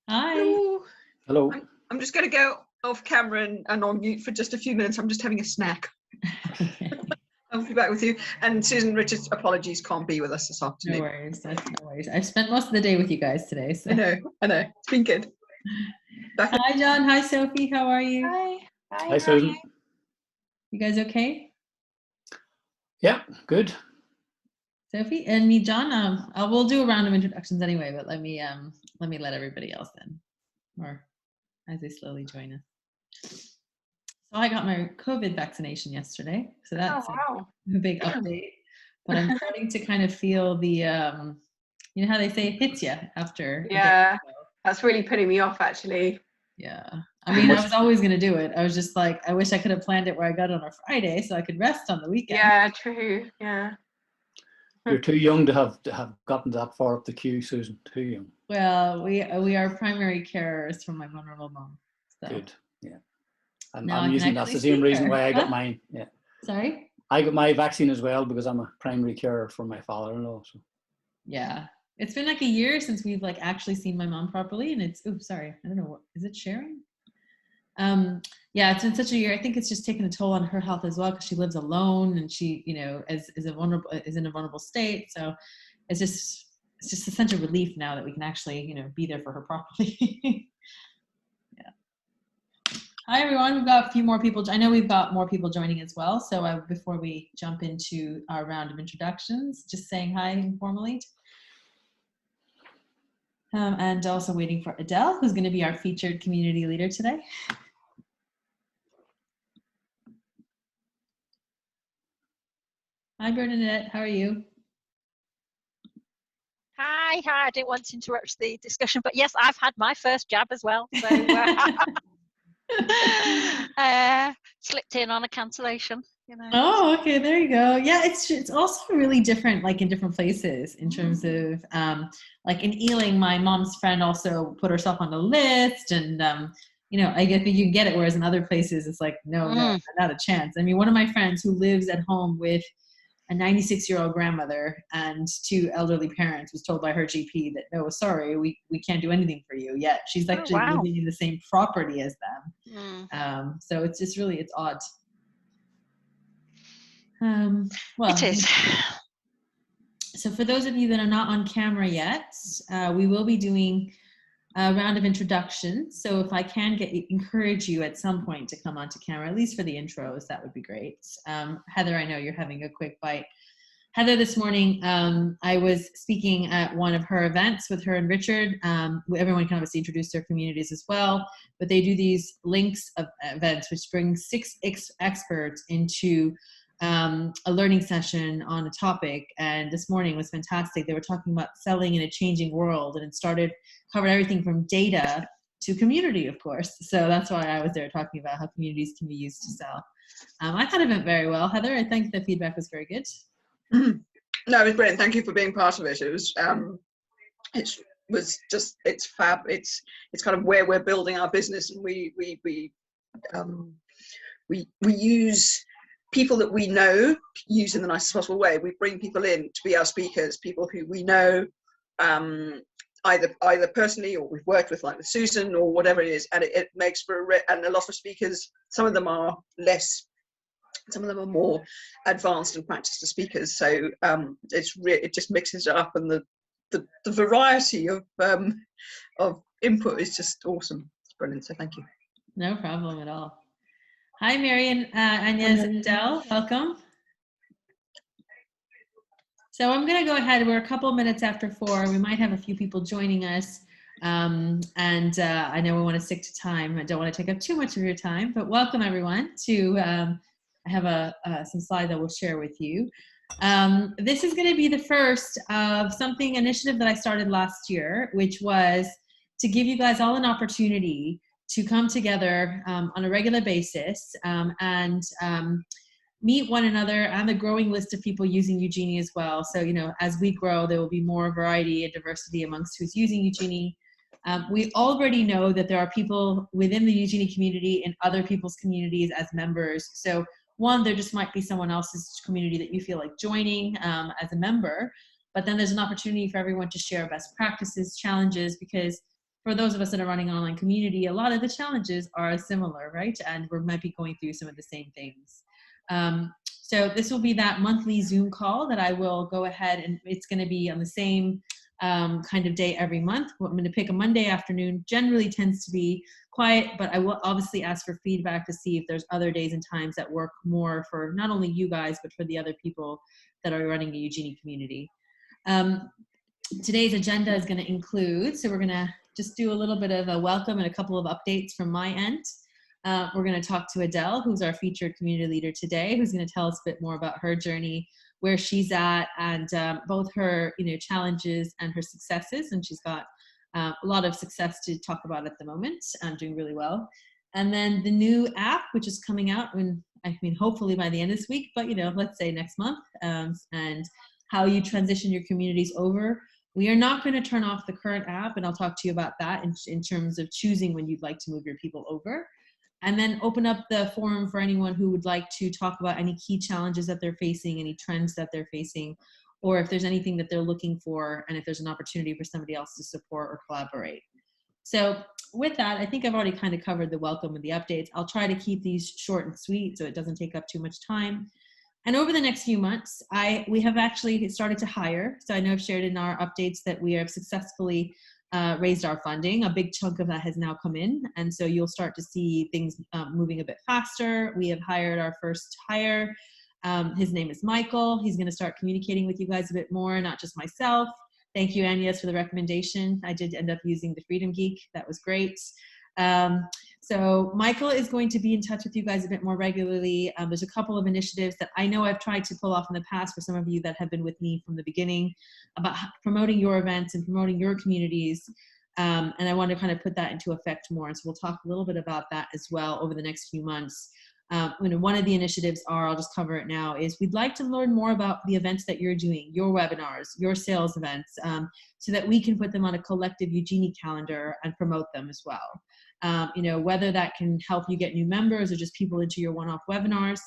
Hi. Hello. Hello. I'm just going to go off camera and on mute for just a few minutes. I'm just having a snack. I'll be back with you. And Susan Richards, apologies, can't be with us this afternoon. No worries. No worries. I've spent most of the day with you guys today. So. I know. It's been good. Hi, John. Hi, Sophie. How are you? Hi, Susan. You guys okay? Yeah, good. Sophie and me, John. We'll do a round of introductions anyway, but let me let everybody else in, or as they slowly join us. So I got my COVID vaccination yesterday, so that's a big update. But I'm starting to kind of feel the, you know how they say it hits you after. Yeah, that's really putting me off, actually. Yeah, I mean, I was always going to do it. I was just like, I wish I could have planned it where I got it on a Friday so I could rest on the weekend. Yeah, true. Yeah. You're too young to have gotten that far up the queue, Susan. Too young. Well, we are primary carers for my vulnerable mom. So. Good. Yeah. I'm using that's the same reason why I got mine. Yeah. Sorry? I got my vaccine as well because I'm a primary carer for my father-in-law. So. Yeah. It's been like a year since we've like actually seen my mom properly, and it's sorry, I don't know, what is it sharing? Yeah, it's been such a year. I think it's just taken a toll on her health as well because she lives alone and she, you know, is in a vulnerable state. So it's just a sense of relief now that we can actually, you know, be there for her properly. Yeah. Hi everyone. We've got a few more people. I know we've got more people joining as well. So before we jump into our round of introductions, just saying hi informally. And also waiting for Adele, who's going to be our featured community leader today. Hi, Bernadette. How are you? Hi. I didn't want to interrupt the discussion, but yes, I've had my first jab as well. So slipped in on a cancellation. You know. Oh, okay. There you go. Yeah, it's also really different, like in different places in terms of, like in Ealing, my mom's friend also put herself on the list, and you know, I think you can get it. Whereas in other places, it's like no, not a chance. I mean, one of my friends who lives at home with a 96-year-old grandmother and 2 elderly parents was told by her GP that no, sorry, we can't do anything for you yet. She's actually living in the same property as them. So it's just really, it's odd. Well, it is. So for those of you that are not on camera yet, we will be doing a round of introductions. So if I can encourage you at some point to come onto camera, at least for the intros, that would be great. Heather, I know you're having a quick bite. Heather, this morning, I was speaking at one of her events with her and Richard. Everyone can obviously introduce their communities as well, but they do these links of events, which bring 6 experts into a learning session on a topic. And this morning was fantastic. They were talking about selling in a changing world, and it covered everything from data to community, of course. So that's why I was there talking about how communities can be used to sell. I thought it went very well, Heather. I think the feedback was very good. No, it was brilliant. Thank you for being part of it. It was it's fab. It's kind of where we're building our business, and we use people that we know, use in the nicest possible way. We bring people in to be our speakers, people who we know, either personally or we've worked with, like with Susan or whatever it is, and it makes for and a lot of speakers. Some of them are more advanced and practiced as speakers. So it just mixes it up, and the variety of input is just awesome. It's brilliant. So thank you. No problem at all. Hi, Marian, Agnes, and Adele. Welcome. So I'm going to go ahead. We're a couple minutes after 4. We might have a few people joining us. And I know we want to stick to time. I don't want to take up too much of your time, but welcome everyone to, I have some slides I will share with you. This is going to be the first of initiative that I started last year, which was to give you guys all an opportunity to come together on a regular basis and meet one another and the growing list of people using Ugenie as well. So, you know, as we grow, there will be more variety and diversity amongst who's using Ugenie. We already know that there are people within the Ugenie community and other people's communities as members. So one, there just might be someone else's community that you feel like joining as a member, but then there's an opportunity for everyone to share best practices, challenges, because for those of us that are running an online community, a lot of the challenges are similar, right? And we might be going through some of the same things. So this will be that monthly Zoom call that I will go ahead, and it's going to be on the same kind of day every month. I'm going to pick a Monday afternoon. Generally tends to be quiet, but I will obviously ask for feedback to see if there's other days and times that work more for not only you guys, but for the other people that are running the Ugenie community. Today's agenda is going to include, so we're going to just do a little bit of a welcome and a couple of updates from my end. We're going to talk to Adele, who's our featured community leader today, who's going to tell us a bit more about her journey, where she's at, and both her challenges and her successes. And she's got a lot of success to talk about at the moment. Doing really well. And then the new app, which is coming out hopefully by the end of this week, but let's say next month, and how you transition your communities over. We are not going to turn off the current app, and I'll talk to you about that in terms of choosing when you'd like to move your people over. And then open up the forum for anyone who would like to talk about any key challenges that they're facing, any trends that they're facing, or if there's anything that they're looking for, and if there's an opportunity for somebody else to support or collaborate. So with that, I think I've already kind of covered the welcome and the updates. I'll try to keep these short and sweet so it doesn't take up too much time. And over the next few months, we have actually started to hire. So I know I've shared in our updates that we have successfully raised our funding. A big chunk of that has now come in. And so you'll start to see things moving a bit faster. We have hired our first hire. His name is Michael. He's going to start communicating with you guys a bit more, not just myself. Thank you, Agnes, for the recommendation. I did end up using the Freedom Geek. That was great. So Michael is going to be in touch with you guys a bit more regularly. There's a couple of initiatives that I know I've tried to pull off in the past for some of you that have been with me from the beginning about promoting your events and promoting your communities. And I want to kind of put that into effect more. And so we'll talk a little bit about that as well over the next few months. One of the initiatives I'll just cover it now, is we'd like to learn more about the events that you're doing, your webinars, your sales events, so that we can put them on a collective Ugenie calendar and promote them as well. Whether that can help you get new members or just people into your one-off webinars,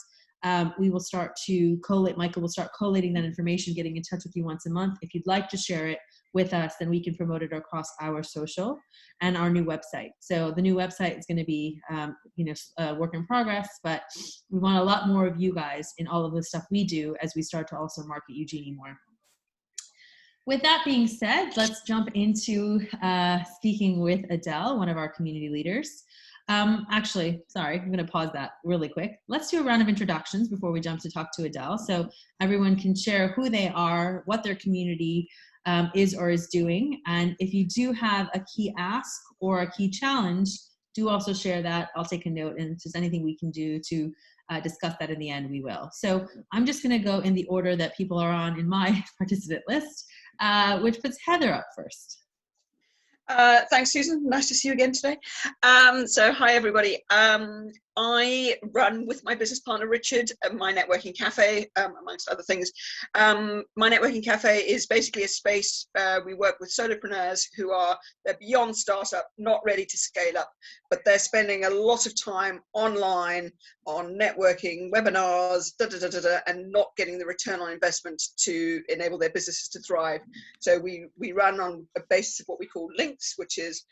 we will start to collate. Michael will start collating that information, getting in touch with you once a month. If you'd like to share it with us, then we can promote it across our social and our new website. So the new website is going to be, a work in progress, but we want a lot more of you guys in all of the stuff we do as we start to also market Ugenie more. With that being said, let's jump into speaking with Adele, one of our community leaders. Actually, sorry, I'm going to pause that really quick. Let's do a round of introductions before we jump to talk to Adele, so everyone can share who they are, what their community is or is doing. And if you do have a key ask or a key challenge, do also share that. I'll take a note, and if there's anything we can do to discuss that in the end, we will. So I'm just going to go in the order that people are on in my participant list, which puts Heather up first. Thanks, Susan. Nice to see you again today. So hi, everybody. I run with my business partner, Richard, my networking cafe, amongst other things. My networking cafe is basically a space we work with solopreneurs who they're beyond startup, not ready to scale up, but they're spending a lot of time online on networking, webinars, and not getting the return on investment to enable their businesses to thrive. So we run on a basis of what we call links, which is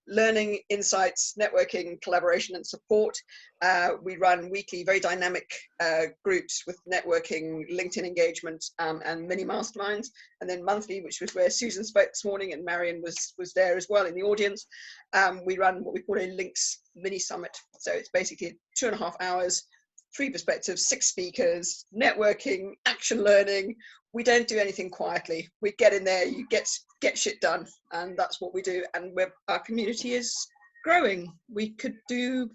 learning, insights, networking, collaboration, and support. We run weekly, very dynamic groups with networking, LinkedIn engagement, and mini masterminds. And then monthly, which was where Susan spoke this morning, and Marion was there as well in the audience. We run what we call a Links mini summit. So it's basically 2.5 hours, 3 perspectives, 6 speakers, networking, action learning. We don't do anything quietly. We get in there, you get shit done, and that's what we do. And our community is growing. We could do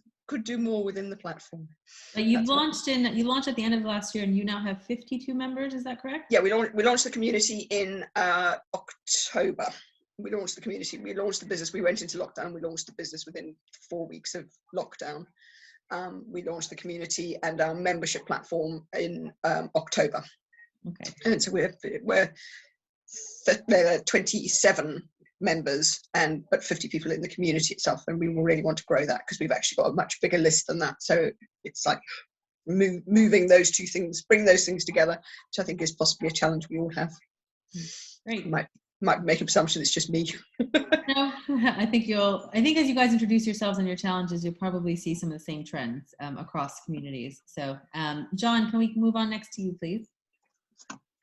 more within the platform. You launched at the end of last year, and you now have 52 members. Is that correct? Yeah, we launched the community in October. We launched the community. We launched the business. We went into lockdown. We launched the business within 4 weeks of lockdown. We launched the community and our membership platform in October. Okay. And so we're 27 members but 50 people in the community itself, and we will really want to grow that because we've actually got a much bigger list than that. So it's like moving those two things, bring those things together, which I think is possibly a challenge we all have. Great. might make an assumption it's just me. No, I think as you guys introduce yourselves and your challenges, you'll probably see some of the same trends across communities. So, John, can we move on next to you, please?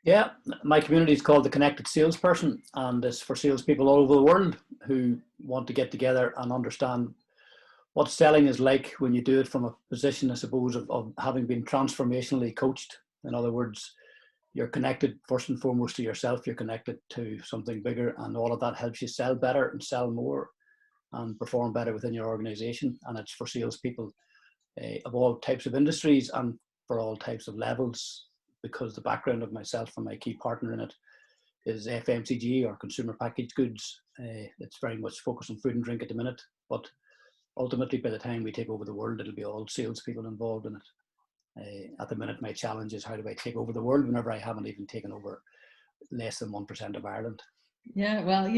Yeah, my community is called the Connected Salesperson, and it's for salespeople all over the world who want to get together and understand what selling is like when you do it from a position, I suppose, of having been transformationally coached. In other words, you're connected first and foremost to yourself, you're connected to something bigger, and all of that helps you sell better and sell more and perform better within your organization. And it's for salespeople of all types of industries and for all types of levels, because the background of myself and my key partner in it is FMCG, or consumer packaged goods. It's very much focused on food and drink at the minute, but ultimately by the time we take over the world, it'll be all salespeople involved in it. At the minute, my challenge is how do I take over the world whenever I haven't even taken over less than 1% of Ireland. Yeah, well,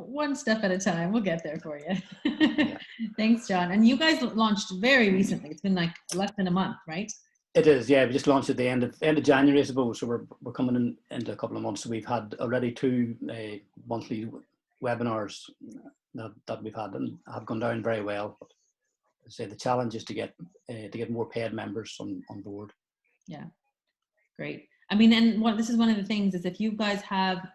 one step at a time. We'll get there for you. Yeah. Thanks, John. And you guys launched very recently. It's been like less than a month, right? It is, yeah. We just launched at the end of January, I suppose. So we're coming into a couple of months. So we've had already 2 monthly webinars that we've had, and have gone down very well. But I say the challenge is to get more paid members on board. Yeah, great. I mean, and this is one of the things is if you guys have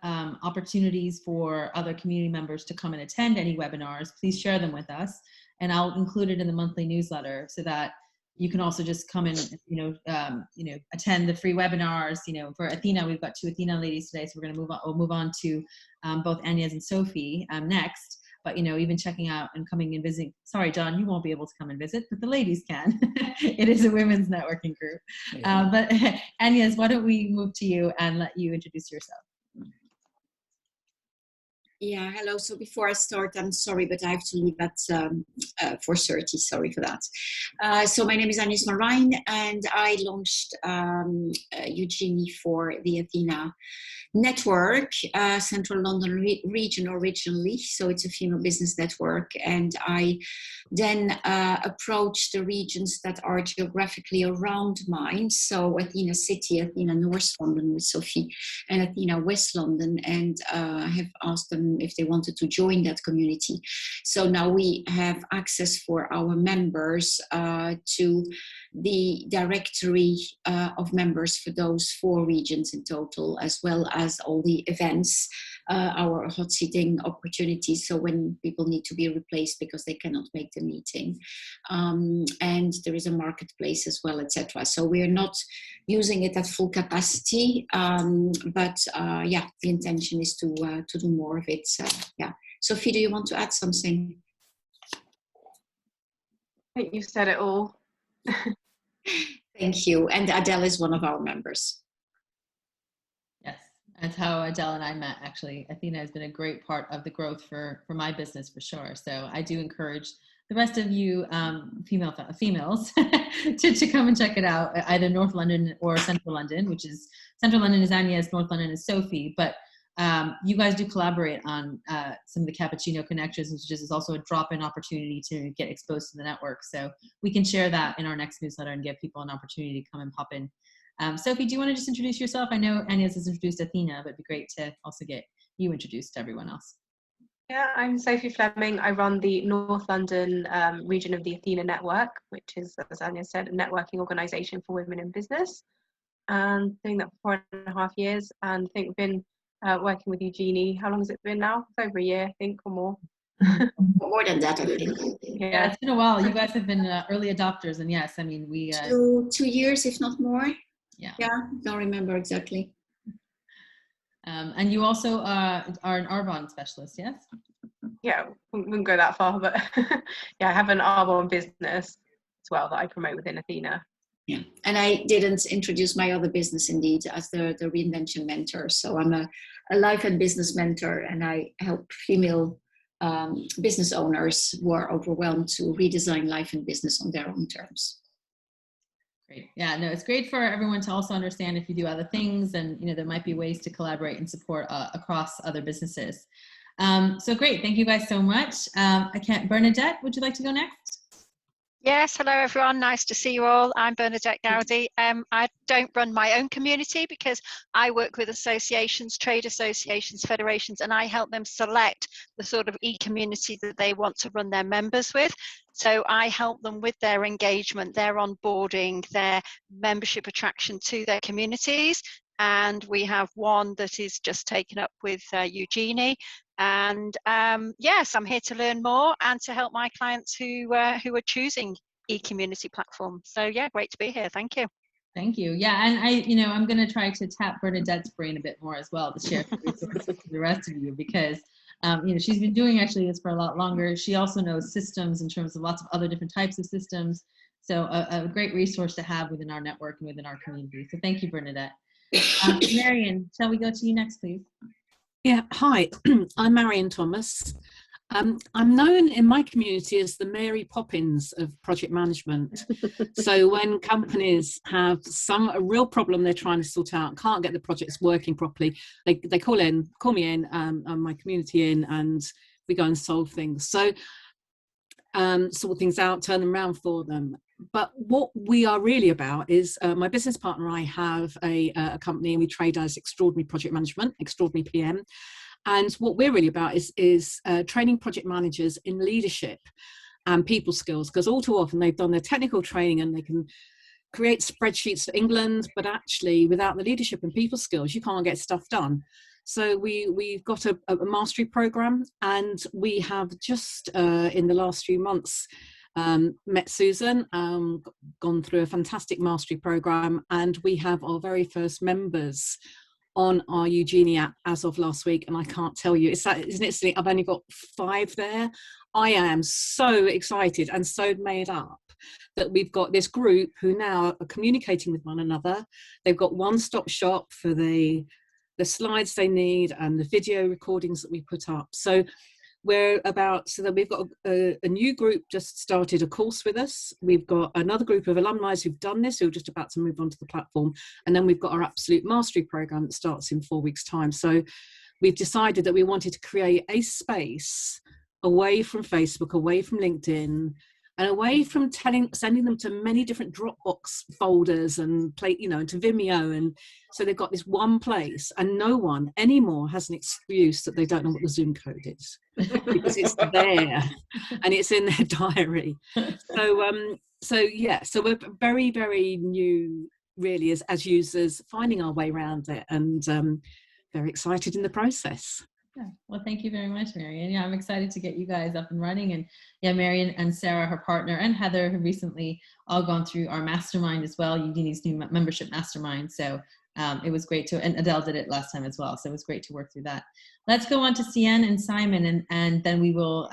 opportunities for other community members to come and attend any webinars, please share them with us, and I'll include it in the monthly newsletter so that you can also just come and attend the free webinars. For Athena, we've got 2 Athena ladies today, so we're going to move on. We'll move on to both Agnes and Sophie next. But even checking out and coming and visiting. Sorry, John, you won't be able to come and visit, but the ladies can. It is a women's networking group. Yeah. But Agnes, why don't we move to you and let you introduce yourself? Yeah, hello. So before I start, I'm sorry, but I have to leave at 4:30. Sorry for that. So my name is Agnes Marijn, and I launched Ugenie for the Athena network, Central London region originally. So it's a female business network. And I then approached the regions that are geographically around mine. So Athena City, Athena North London with Sophie, and Athena West London, and have asked them if they wanted to join that community. So now we have access for our members to the directory of members for those 4 regions in total, as well as all the events, our hot seating opportunities, so when people need to be replaced because they cannot make the meeting. And there is a marketplace as well, etc. So we're not using it at full capacity, but yeah, the intention is to do more of it. Yeah. Sophie, do you want to add something? I think you said it all. Thank you. And Adele is one of our members. Yes, that's how Adele and I met, actually. Athena has been a great part of the growth for my business, for sure. So I do encourage the rest of you females to come and check it out, either North London or Central London, which is Central London is Agnes, North London is Sophie. But you guys do collaborate on some of the cappuccino connections, which is also a drop-in opportunity to get exposed to the network. So we can share that in our next newsletter and give people an opportunity to come and pop in. Sophie, do you want to just introduce yourself? I know Agnes has introduced Athena, but it'd be great to also get you introduced to everyone else. Yeah, I'm Sophie Fleming. I run the North London region of the Athena Network, which is, as Anya said, a networking organisation for women in business. And doing that for 4.5 years, and I think we've been working with Ugenie. How long has it been now? It's over a year, I think, or more. More than that, I think. Yeah, it's been a while. You guys have been early adopters, and yes, I mean, we 2 years, if not more. Yeah, don't remember exactly. And you also are an Arbonne specialist, yes? Yeah, wouldn't go that far, but yeah, I have an Arbonne business as well that I promote within Athena. Yeah, and I didn't introduce my other business indeed as the reinvention mentor. So I'm a life and business mentor, and I help female business owners who are overwhelmed to redesign life and business on their own terms. Great. Yeah, no, it's great for everyone to also understand if you do other things, and there might be ways to collaborate and support across other businesses. So great, thank you guys so much. Bernadette, would you like to go next? Yes, hello everyone. Nice to see you all. I'm Bernadette Gowdy. I don't run my own community because I work with associations, trade associations, federations, and I help them select the sort of e-community that they want to run their members with. So I help them with their engagement, their onboarding, their membership attraction to their communities. And we have one that is just taken up with Ugenie. And yes, I'm here to learn more and to help my clients who are choosing e-community platforms. So yeah, great to be here. Thank you. Thank you. Yeah, and I'm going to try to tap Bernadette's brain a bit more as well to share resources to the rest of you, because she's been doing actually this for a lot longer. She also knows systems in terms of lots of other different types of systems. So a great resource to have within our network and within our community. So thank you, Bernadette. Marion, shall we go to you next, please? Yeah, hi, I'm Marion Thomas. I'm known in my community as the Mary Poppins of project management. So when companies have a real problem they're trying to sort out, can't get the projects working properly, they call me in, and my community in, and we go and solve things. So sort things out, turn them around for them. But what we are really about is my business partner and I have a company, and we trade as Extraordinary Project Management, Extraordinary PM. And what we're really about is training project managers in leadership and people skills, because all too often they've done their technical training and they can create spreadsheets for England, but actually without the leadership and people skills, you can't get stuff done. So we've got a mastery program, and we have just in the last few months met Susan, gone through a fantastic mastery program, and we have our very first members on our Ugenie app as of last week. And I can't tell you, isn't it silly? I've only got 5 there. I am so excited and so made up that we've got this group who now are communicating with one another. They've got one-stop shop for the slides they need and the video recordings that we put up. So we've got a new group just started a course with us. We've got another group of alumni who've done this, who are just about to move onto the platform. And then we've got our absolute mastery program that starts in 4 weeks' time. So we've decided that we wanted to create a space away from Facebook, away from LinkedIn, and away from sending them to many different Dropbox folders and to Vimeo. And so they've got this one place, and no one anymore has an excuse that they don't know what the Zoom code is, because it's there and it's in their diary. So we're very, very new really as users, finding our way around it, and very excited in the process. Yeah. Well, thank you very much, Marion. Yeah, I'm excited to get you guys up and running. And yeah, Marion and Sarah, her partner, and Heather have recently all gone through our mastermind as well, Ugenie's new membership mastermind. So it was great and Adele did it last time as well. So it was great to work through that. Let's go on to Cian and Simon, and then we will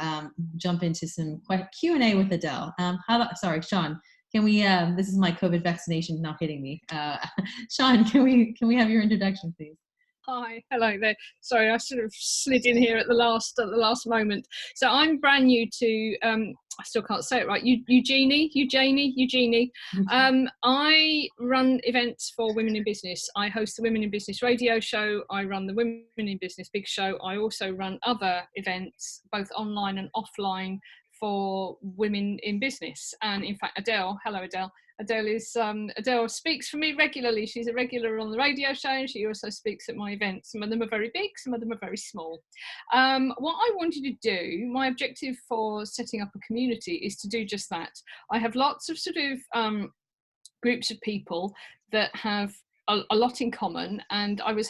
jump into some Q&A with Adele. Sorry, Sean, can we, this is my COVID vaccination not hitting me. Sean, can we have your introduction, please? Hi, hello there. Sorry, I sort of slid in here at the last moment. So I'm brand new to, I still can't say it right, Ugenie. I run events for women in business. I host the Women in Business radio show. I run the Women in Business big show. I also run other events, both online and offline, for women in business. And in fact, Adele, hello Adele. Adele speaks for me regularly. She's a regular on the radio show, and she also speaks at my events. Some of them are very big, some of them are very small. What I wanted to do, my objective for setting up a community is to do just that. I have lots of sort of groups of people that have a lot in common, and I was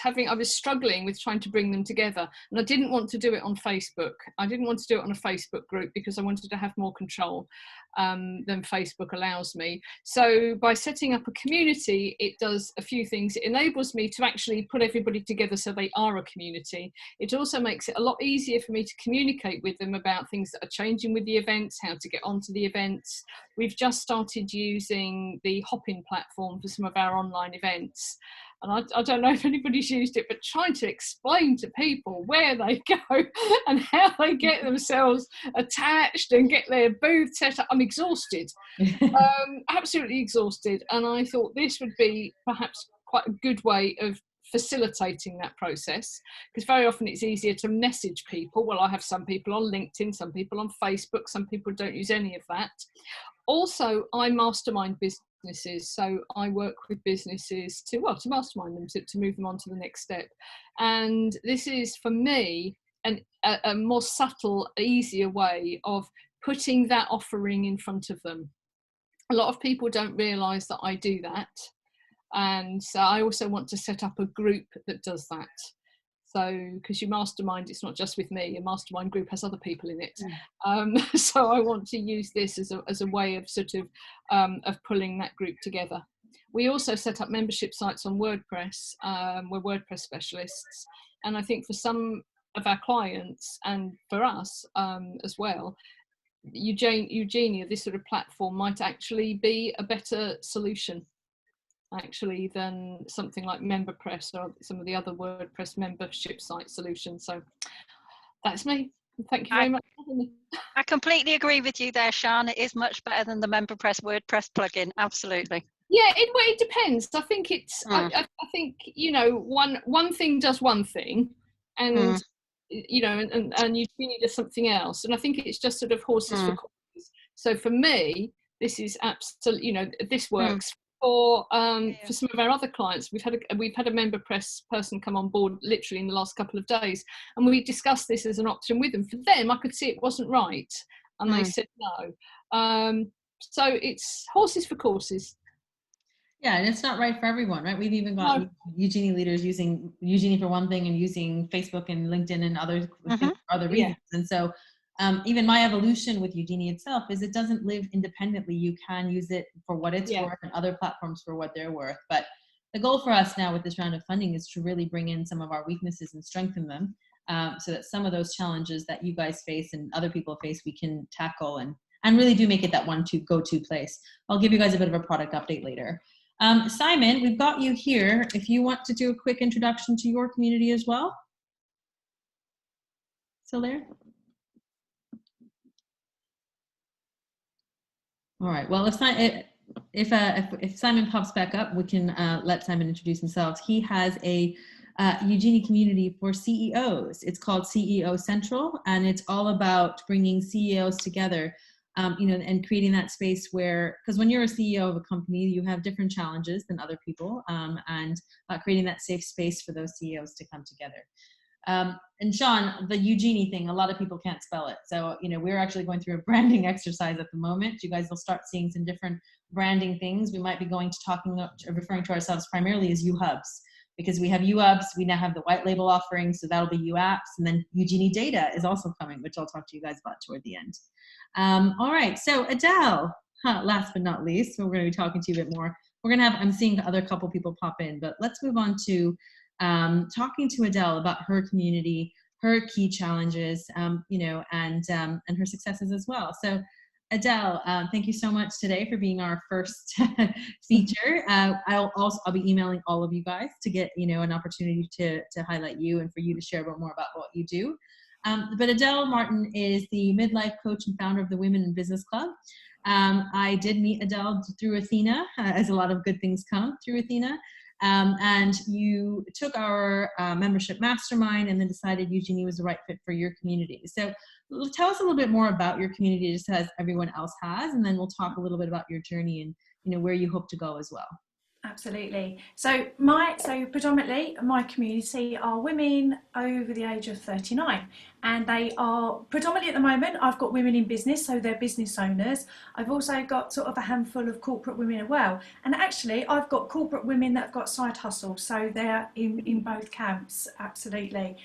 struggling with trying to bring them together, and I didn't want to do it on Facebook. I didn't want to do it on a Facebook group because I wanted to have more control than Facebook allows me. So by setting up a community, it does a few things. It enables me to actually put everybody together so they are a community. It also makes it a lot easier for me to communicate with them about things that are changing with the events, how to get onto the events. We've just started using the Hopin platform for some of our online events. And I don't know if anybody's used it, but trying to explain to people where they go and how they get themselves attached and get their booth set up. I'm exhausted, absolutely exhausted. And I thought this would be perhaps quite a good way of facilitating that process, because very often it's easier to message people. Well, I have some people on LinkedIn, some people on Facebook, some people don't use any of that. Also, I mastermind businesses, so I work with businesses to mastermind them, to move them on to the next step. And this is, for me, a more subtle, easier way of putting that offering in front of them. A lot of people don't realise that I do that, and so I also want to set up a group that does that. So, because you mastermind, it's not just with me. A mastermind group has other people in it. So I want to use this as a way of sort of pulling that group together. We also set up membership sites on WordPress. We're WordPress specialists, and I think for some of our clients and for us as well, Ugenie, this sort of platform, might actually be a better solution actually than something like MemberPress or some of the other WordPress membership site solutions. So that's me. Thank you very much for having me. I completely agree with you there, Sian. It is much better than the MemberPress WordPress plugin. Absolutely. Yeah, it depends. I think it's. I think, you know, one thing does one thing, and you know, and Ugenie does something else. And I think it's just sort of horses for courses. So for me, this is absolutely, you know, this works. For some of our other clients, we've had a MemberPress person come on board literally in the last couple of days, and we discussed this as an option with them. For them, I could see it wasn't right, and they said no. So it's horses for courses. Yeah, and it's not right for everyone, right? We've even got Ugenie leaders using Ugenie for one thing and using Facebook and LinkedIn and other things for other reasons. And so even my evolution with Ugenie itself is it doesn't live independently. You can use it for what it's worth and other platforms for what they're worth. But the goal for us now with this round of funding is to really bring in some of our weaknesses and strengthen them so that some of those challenges that you guys face and other people face, we can tackle and really do make it that one to go-to place. I'll give you guys a bit of a product update later. Simon, we've got you here. If you want to do a quick introduction to your community as well. Still there? All right. Well, if Simon pops back up, we can let Simon introduce himself. He has a Ugenie community for CEOs. It's called CEO Central, and it's all about bringing CEOs together, you know, and creating that space where, because when you're a CEO of a company, you have different challenges than other people, and creating that safe space for those CEOs to come together. And Sean, the Ugenie thing, a lot of people can't spell it. So, you know, we're actually going through a branding exercise at the moment. You guys will start seeing some different branding things. We might be going to referring to ourselves primarily as UHubs, because we have UHubs, we now have the white label offering, so that'll be UApps, and then Ugenie Data is also coming, which I'll talk to you guys about toward the end. All right, so Adele, last but not least, we're going to be talking to you a bit more. I'm seeing other couple people pop in, but let's move on to talking to Adele about her community, her key challenges, you know, and her successes as well. So Adele, thank you so much today for being our first feature. I'll be emailing all of you guys to get, you know, an opportunity to highlight you and for you to share more about what you do. But Adele Martin is the midlife coach and founder of the Women in Business Club. I did meet Adele through Athena, as a lot of good things come through Athena. And you took our membership mastermind and then decided Ugenie was the right fit for your community. So tell us a little bit more about your community, just as everyone else has, and then we'll talk a little bit about your journey and, you know, where you hope to go as well. Absolutely. So predominantly my community are women over the age of 39, and they are predominantly at the moment, I've got women in business, so they're business owners. I've also got sort of a handful of corporate women as well, and actually I've got corporate women that have got side hustles, so they're in both camps. Absolutely.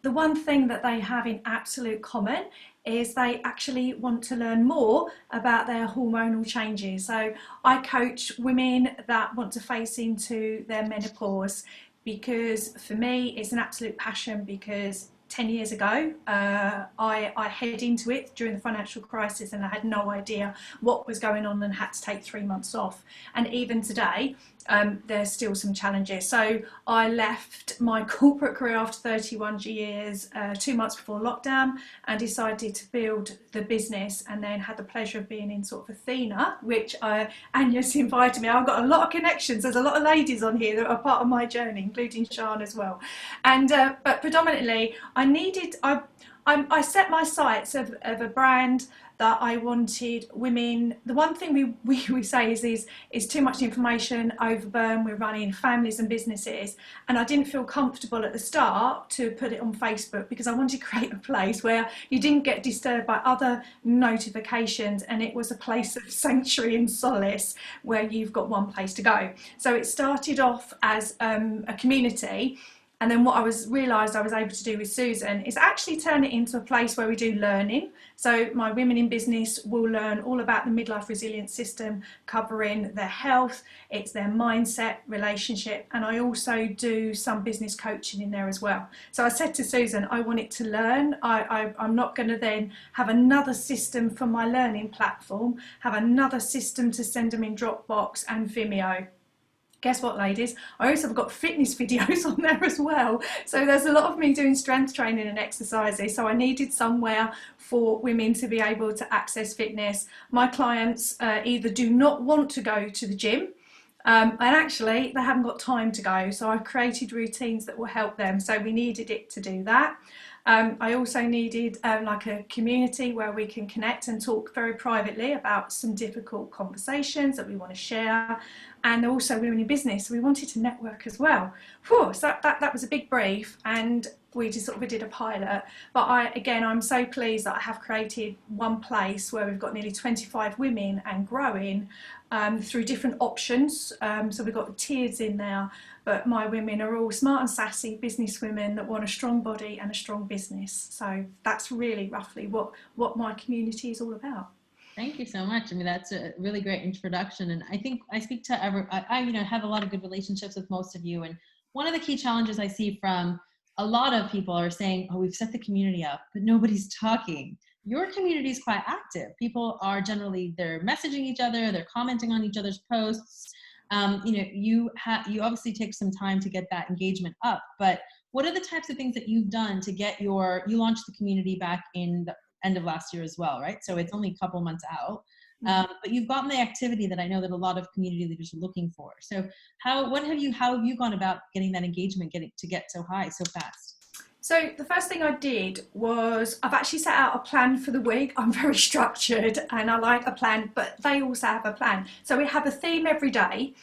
The one thing that they have in absolute common is they actually want to learn more about their hormonal changes. So I coach women that want to face into their menopause, because for me it's an absolute passion, because 10 years ago I headed into it during the financial crisis and I had no idea what was going on and had to take 3 months off. And even today there's still some challenges. So I left my corporate career after 31 years 2 months before lockdown and decided to build the business, and then had the pleasure of being in sort of Athena, which Agnes invited me. I've got a lot of connections. There's a lot of ladies on here that are part of my journey, including Sian as well. And but predominantly I I set my sights of a brand that I wanted women. The one thing we say is too much information, overburn. We're running families and businesses, and I didn't feel comfortable at the start to put it on Facebook because I wanted to create a place where you didn't get disturbed by other notifications, and it was a place of sanctuary and solace where you've got one place to go. So it started off as a community. And then what I realised I was able to do with Susan is actually turn it into a place where we do learning. So my women in business will learn all about the midlife resilience system, covering their health, it's their mindset, relationship, and I also do some business coaching in there as well. So I said to Susan, I want it to learn. I'm not going to then have another system for my learning platform, have another system to send them in Dropbox and Vimeo. Guess what, ladies? I also have got fitness videos on there as well. So there's a lot of me doing strength training and exercises. So I needed somewhere for women to be able to access fitness. My clients either do not want to go to the gym, and actually they haven't got time to go. So I've created routines that will help them. So we needed it to do that. I also needed like a community where we can connect and talk very privately about some difficult conversations that we want to share, and also women in business. We wanted to network as well. Whew, so that was a big brief, and we just sort of did a pilot. But I'm so pleased that I have created one place where we've got nearly 25 women and growing through different options. So we've got tiers in there. But my women are all smart and sassy business women that want a strong body and a strong business. So that's really roughly what my community is all about. Thank you so much. I mean, that's a really great introduction. And I think I speak to I have a lot of good relationships with most of you. And one of the key challenges I see from a lot of people are saying, oh, we've set the community up, but nobody's talking. Your community is quite active. People are they're messaging each other, they're commenting on each other's posts. You obviously take some time to get that engagement up, but what are the types of things that you've done to get you launched the community back in the end of last year as well, right? So it's only a couple months out, but you've gotten the activity that I know that a lot of community leaders are looking for. So how have you gone about getting that engagement, to get so high so fast? So the first thing I did was I've actually set out a plan for the week. I'm very structured and I like a plan, but they also have a plan. So we have a theme every day,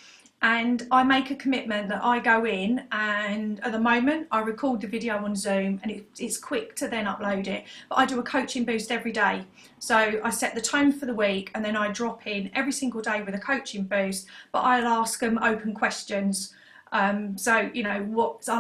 and I make a commitment that I go in, and at the moment I record the video on Zoom, and it's quick to then upload it. But I do a coaching boost every day. So I set the tone for the week, and then I drop in every single day with a coaching boost, but I'll ask them open questions. I'll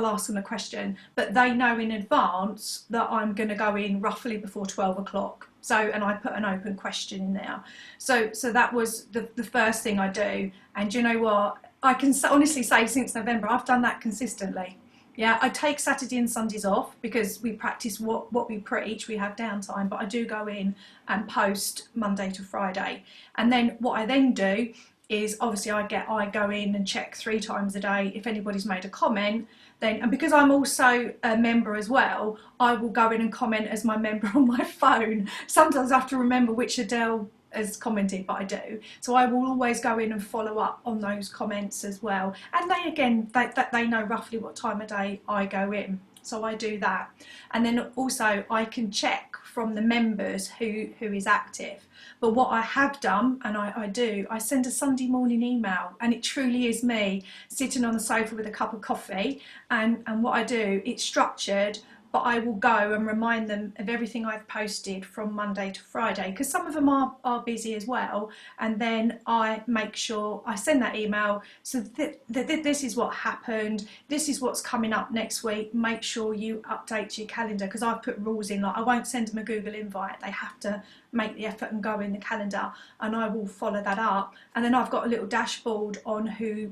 ask them a question, but they know in advance that I'm going to go in roughly before 12 o'clock. So, and I put an open question in there. So that was the first thing I do. And you know what? I can honestly say since November, I've done that consistently. Yeah, I take Saturday and Sundays off because we practice what we preach. We have downtime, but I do go in and post Monday to Friday. And then what I then do is obviously I go in and check 3 times a day if anybody's made a comment. And because I'm also a member as well, I will go in and comment as my member on my phone. Sometimes I have to remember which Adele has commented, but I do. So I will always go in and follow up on those comments as well. And they know roughly what time of day I go in. So I do that. And then also I can check from the members who is active. But what I have done, and I send a Sunday morning email, and it truly is me sitting on the sofa with a cup of coffee. And what I do, it's structured, but I will go and remind them of everything I've posted from Monday to Friday, because some of them are busy as well. And then I make sure I send that email. So this is what happened. This is what's coming up next week. Make sure you update your calendar, because I've put rules in, like I won't send them a Google invite. They have to make the effort and go in the calendar, and I will follow that up. And then I've got a little dashboard on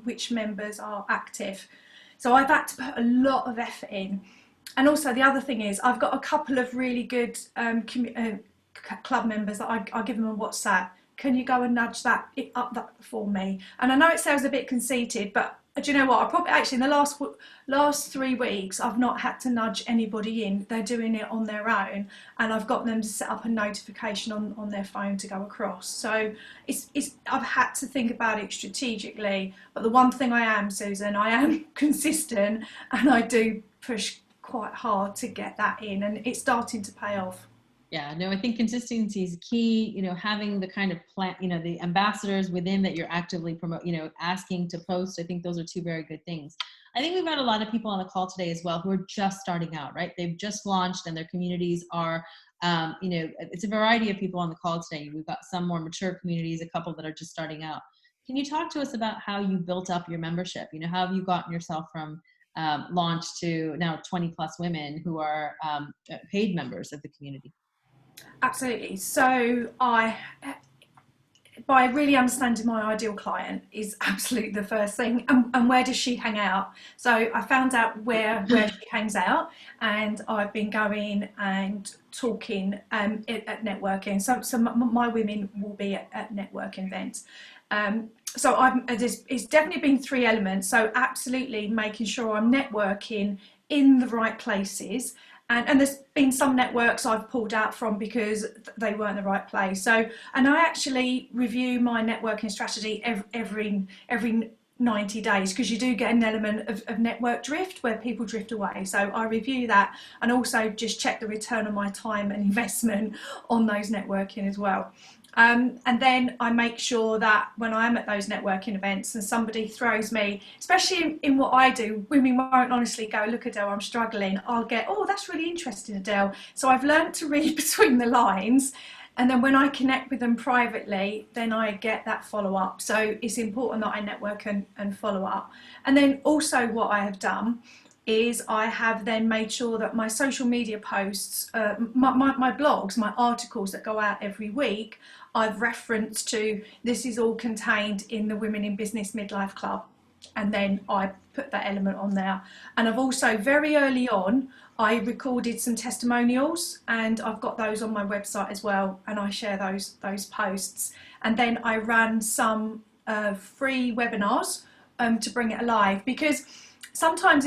which members are active. So I've had to put a lot of effort in. And also the other thing is I've got a couple of really good club members that I give them a WhatsApp. Can you go and nudge that for me? And I know it sounds a bit conceited, but do you know what? I probably actually in the last 3 weeks I've not had to nudge anybody in. They're doing it on their own, and I've got them to set up a notification on their phone to go across. So I've had to think about it strategically. But the one thing I am, Susan, I am consistent, and I do push quite hard to get that in, and it's starting to pay off. Yeah, no, I think consistency is key. You know, having the kind of plan, you know, the ambassadors within that you're actively promote, you know, asking to post. I think those are two very good things. I think we've got a lot of people on the call today as well who are just starting out, right? They've just launched and their communities are, you know, it's a variety of people on the call today. We've got some more mature communities, a couple that are just starting out. Can you talk to us about how you built up your membership? You know, how have you gotten yourself from launch to now 20 plus women who are paid members of the community? Absolutely. So by really understanding my ideal client is absolutely the first thing, and where does she hang out. So I found out where she hangs out, and I've been going and talking at networking. So my women will be at networking events. So it's definitely been 3 elements. So absolutely making sure I'm networking in the right places. And there's been some networks I've pulled out from because they weren't the right place. So, and I actually review my networking strategy every 90 days, because you do get an element of network drift where people drift away. So I review that, and also just check the return on my time and investment on those networking as well. And then I make sure that when I'm at those networking events and somebody throws me, especially in what I do, women won't honestly go, look, Adele, I'm struggling. I'll get, oh, that's really interesting, Adele. So I've learned to read between the lines. And then when I connect with them privately, then I get that follow up. So it's important that I network and follow up. And then also what I have done is I have then made sure that my social media posts, my blogs, my articles that go out every week, I've referenced to, this is all contained in the Women in Business Midlife Club. And then I put that element on there. And I've also, very early on, I recorded some testimonials, and I've got those on my website as well. And I share those posts. And then I ran some free webinars to bring it alive, because sometimes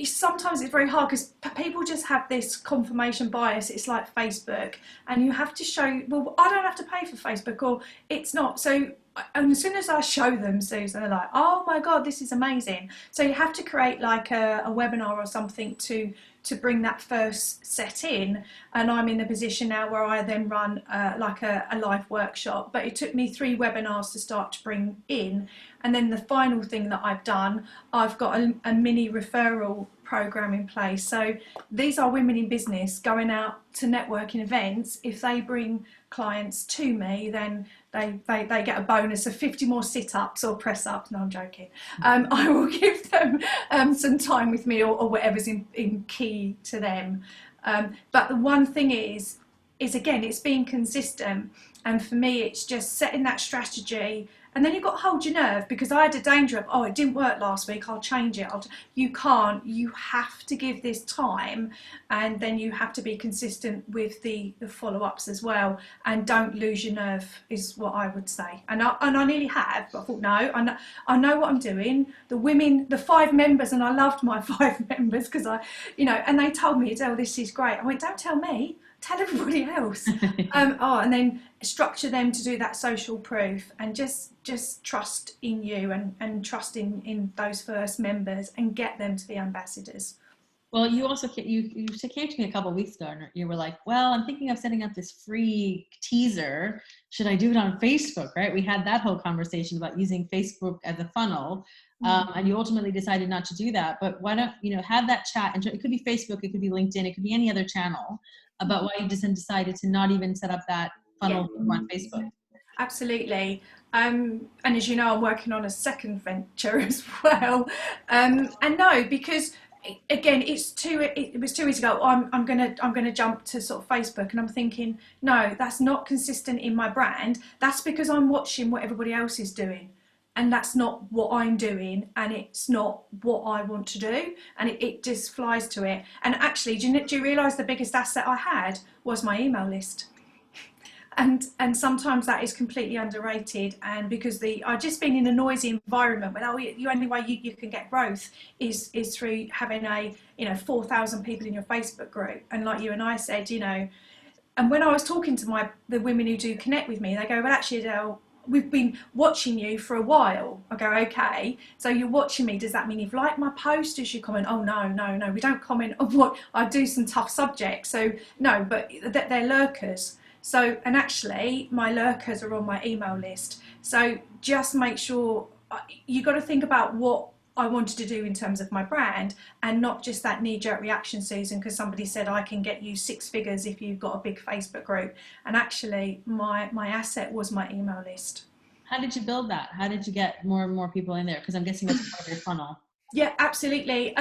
sometimes it's very hard, because people just have this confirmation bias. It's like Facebook, and you have to show, well, I don't have to pay for Facebook, or it's not. So, and as soon as I show them, Susan, they're like, oh my God, this is amazing. So you have to create like a webinar or something to bring that first set in. And I'm in the position now where I then run like a live workshop, but it took me 3 webinars to start to bring in. And then the final thing that I've done, I've got a mini referral program in place. So these are women in business going out to networking events. If they bring clients to me, then they get a bonus of 50 more sit-ups or press-ups. No, I'm joking. I will give them some time with me, or whatever's in key to them. But the one thing is again, it's being consistent. And for me, it's just setting that strategy. And then you've got to hold your nerve, because I had a danger of, oh, it didn't work last week, I'll change it. You can't. You have to give this time, and then you have to be consistent with the follow-ups as well. And don't lose your nerve, is what I would say. And I nearly have, but I thought, no, I know what I'm doing. The women, the 5 members, and I loved my 5 members, because and they told me, Adele, this is great. I went, don't tell me, tell everybody else. And then structure them to do that social proof, and just trust in you, and trust in those first members, and get them to be ambassadors. Well, you also you came to me a couple of weeks ago, and you were like, well, I'm thinking of setting up this free teaser. Should I do it on Facebook, right? We had that whole conversation about using Facebook as a funnel. And you ultimately decided not to do that. But why don't have that chat? And it could be Facebook, it could be LinkedIn, it could be any other channel, about why you just decided to not even set up that funnel on Facebook. Absolutely. And as you know, I'm working on a second venture as well. And no, because again, it was 2 weeks ago. I'm gonna jump to sort of Facebook, and I'm thinking, no, that's not consistent in my brand. That's because I'm watching what everybody else is doing, and that's not what I'm doing, and it's not what I want to do, and it just flies to it. And actually, do you realise the biggest asset I had was my email list? And sometimes that is completely underrated, and because I've just been in a noisy environment where the only way you can get growth is through having 4,000 people in your Facebook group. And like you and I said, and when I was talking to the women who do connect with me, they go, well, actually, Adele, we've been watching you for a while. I go, okay, so you're watching me, does that mean you've liked my post? Does you comment? Oh no, we don't comment on what I do, some tough subjects. So no, but they're lurkers. So, and actually my lurkers are on my email list. So just make sure you got to think about what I wanted to do in terms of my brand, and not just that knee-jerk reaction, Susan, because somebody said I can get you 6 figures if you've got a big Facebook group. And actually my asset was my email list. How did you build that? How did you get more and more people in there? Because I'm guessing that's part of your funnel. Yeah, absolutely.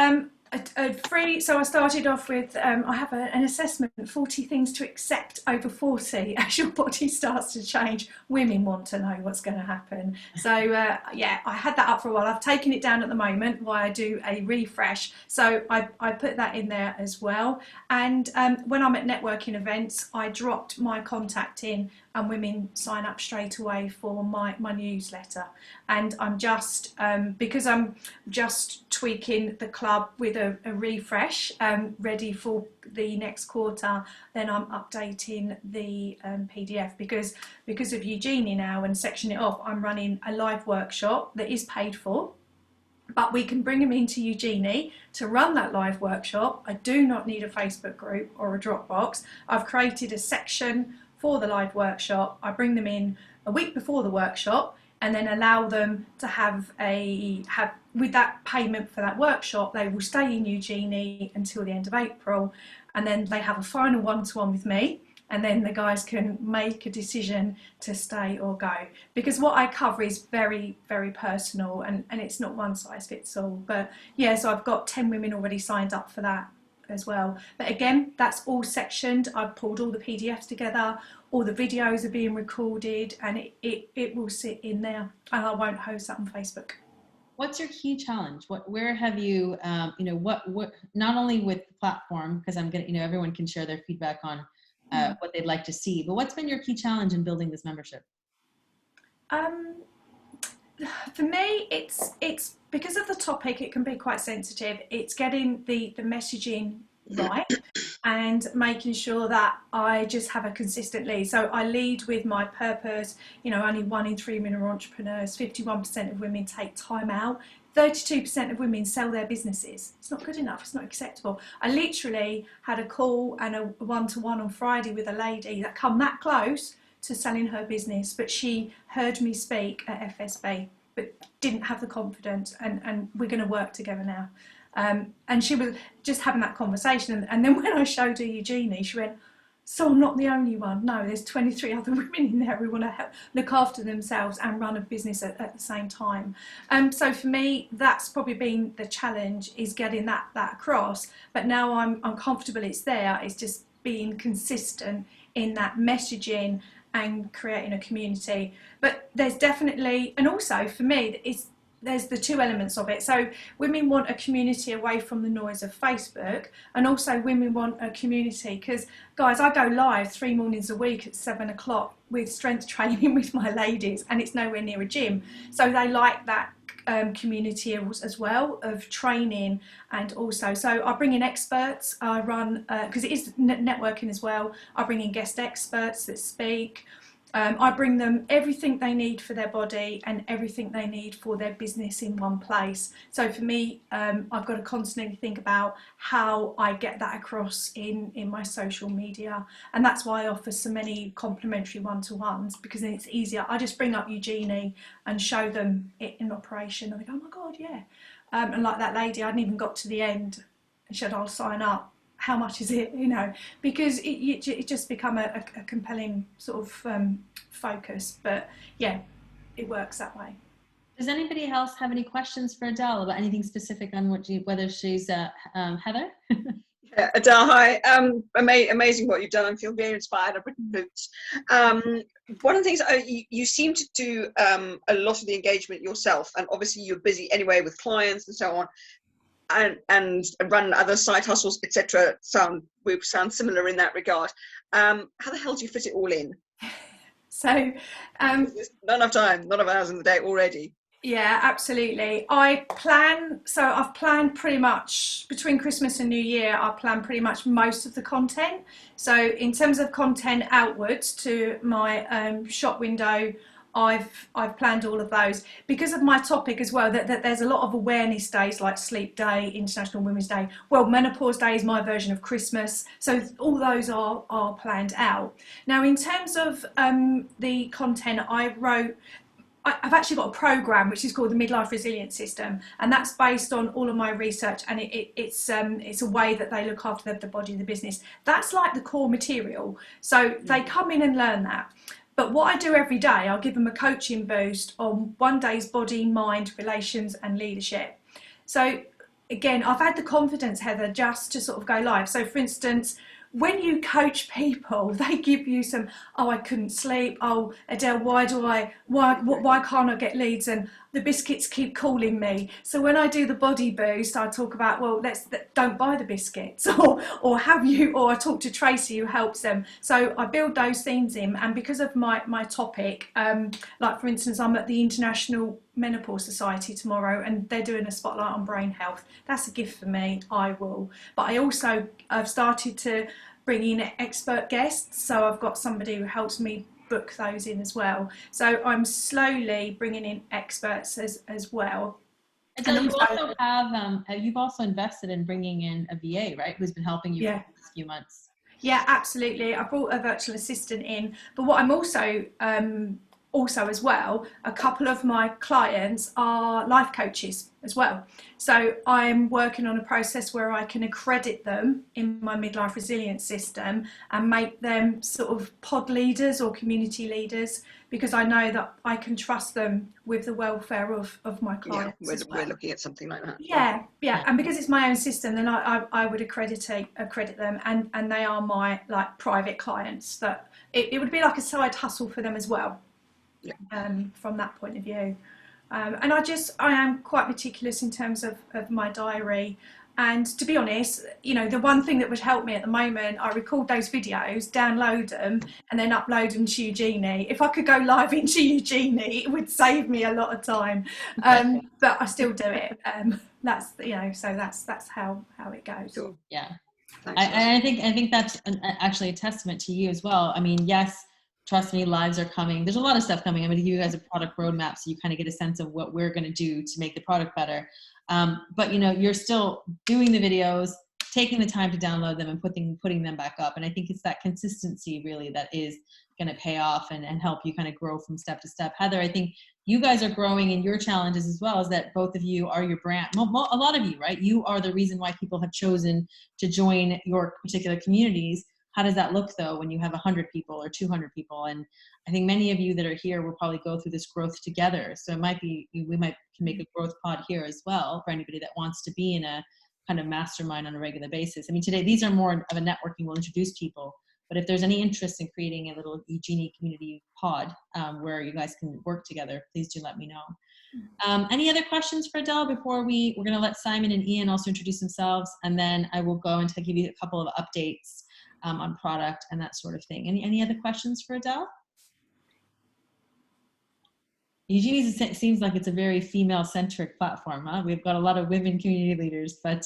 Free. So I started off with, I have an assessment, 40 things to accept over 40. As your body starts to change, women want to know what's going to happen. So yeah, I had that up for a while. I've taken it down at the moment while I do a refresh. So I put that in there as well. And when I'm at networking events, I dropped my contact in, and women sign up straight away for my newsletter. And I'm just, because I'm just tweaking the club with a refresh, ready for the next quarter, then I'm updating the PDF, because of Ugenie now and Section It Off, I'm running a live workshop that is paid for. But we can bring them into Ugenie to run that live workshop. I do not need a Facebook group or a Dropbox. I've created a section for the live workshop. I bring them in a week before the workshop, and then allow them to have with that payment for that workshop, they will stay in Ugenie until the end of April, and then they have a final one-to-one with me, and then the guys can make a decision to stay or go, because what I cover is very, very personal, and it's not one size fits all. But yeah, so I've got 10 women already signed up for that as well. But again, that's all sectioned. I've pulled all the PDFs together, all the videos are being recorded, and it will sit in there, and I won't host that on Facebook. What's your key challenge? Where have you, what, not only with the platform, because I'm gonna, everyone can share their feedback on what they'd like to see, but what's been your key challenge in building this membership? For me, it's because of the topic, it can be quite sensitive. It's getting the messaging right and making sure that I just have a consistent lead. So I lead with my purpose. Only 1 in 3 women are entrepreneurs, 51% of women take time out, 32% of women sell their businesses. It's not good enough, it's not acceptable. I literally had a call and a one-to-one on Friday with a lady that come that close to selling her business, but she heard me speak at FSB but didn't have the confidence, and we're going to work together now. And she was just having that conversation, and then when I showed her Ugenie, she went, so I'm not the only one. No, there's 23 other women in there who want to look after themselves and run a business at the same time. So for me, that's probably been the challenge, is getting that across. But now I'm comfortable it's there. It's just being consistent in that messaging and creating a community. But there's definitely, and also for me, there's the two elements of it. So women want a community away from the noise of Facebook, and also women want a community, because guys, I go live 3 mornings a week at 7 o'clock with strength training with my ladies, and it's nowhere near a gym. So they like that community as well of training. And also, so I bring in experts. I run, because it is networking as well, I bring in guest experts that speak. I bring them everything they need for their body and everything they need for their business in one place. So for me, I've got to constantly think about how I get that across in my social media. And that's why I offer so many complimentary one-to-ones, because then it's easier. I just bring up Ugenie and show them it in operation, and they go, oh my God, yeah. And like that lady, I hadn't even got to the end, and she said, I'll sign up. How much is it, because it just become a compelling sort of focus. But yeah, it works that way. Does anybody else have any questions for Adele about anything specific on whether she's Heather? Yeah, Adele, hi. Amazing what you've done. I feel very inspired. I've written notes. One of the things, you seem to do a lot of the engagement yourself, and obviously you're busy anyway with clients and so on. And run other side hustles, etc. We sound similar in that regard. How the hell do you fit it all in? So there's not enough time, not enough hours in the day already. Yeah, absolutely. I've planned pretty much between Christmas and New Year. I plan pretty much most of the content. So in terms of content outwards to my shop window I've planned all of those because of my topic as well, that there's a lot of awareness days like Sleep Day, International Women's Day. Well, Menopause Day is my version of Christmas. So all those are planned out. Now, in terms of the content, I've actually got a program which is called the Midlife Resilience System, and that's based on all of my research, and it's a way that they look after the body of the business. That's like the core material. So they come in and learn that. But what I do every day, I'll give them a coaching boost on one day's body, mind, relations and leadership. So again, I've had the confidence, Heather, just to sort of go live. So for instance, when you coach people, they give you some, oh, I couldn't sleep. Oh, Adele, why can't I get leads? And the biscuits keep calling me. So when I do the body boost, I talk about, well, don't buy the biscuits, or I talk to Tracy who helps them. So I build those themes in, and because of my topic, like for instance, I'm at the International Menopause Society tomorrow, and they're doing a spotlight on brain health. That's a gift for me. I've started to bring in expert guests, so I've got somebody who helps me book those in as well. So I'm slowly bringing in experts as well. And you also have you've also invested in bringing in a VA, right, who's been helping you for the last few months. Yeah, absolutely. I brought a virtual assistant in, but what I'm also as well, a couple of my clients are life coaches as well. So I'm working on a process where I can accredit them in my midlife resilience system and make them sort of pod leaders or community leaders, because I know that I can trust them with the welfare of my clients. Yeah, we're looking at something like that. Yeah. And because it's my own system, then I would accredit them, and they are my like private clients. That it would be like a side hustle for them as well. From that point of view, and I am quite meticulous in terms of my diary. And to be honest, the one thing that would help me at the moment, I record those videos, download them, and then upload them to Ugenie. If I could go live into Ugenie, it would save me a lot of time. But I still do it. That's so that's how it goes. Cool. Yeah, Thanks, I think that's actually a testament to you as well. I mean, yes. Trust me, lives are coming. There's a lot of stuff coming. I'm going to give you guys a product roadmap so you kind of get a sense of what we're going to do to make the product better. But you're still doing the videos, taking the time to download them and putting them back up. And I think it's that consistency really that is going to pay off and help you kind of grow from step to step. Heather, I think you guys are growing in your challenges as well, as that both of you are your brand. A lot of you, right? You are the reason why people have chosen to join your particular communities. How does that look though when you have 100 people or 200 people? And I think many of you that are here will probably go through this growth together. So it might be, we can make a growth pod here as well for anybody that wants to be in a kind of mastermind on a regular basis. I mean, today, these are more of a networking, we'll introduce people, but if there's any interest in creating a little Ugenie community pod where you guys can work together, please do let me know. Any other questions for Adele before we're gonna let Simon and Ian also introduce themselves, and then I will go and give you a couple of updates on product and that sort of thing. Any other questions for Adele? Ugenie seems like it's a very female-centric platform, huh? We've got a lot of women community leaders, but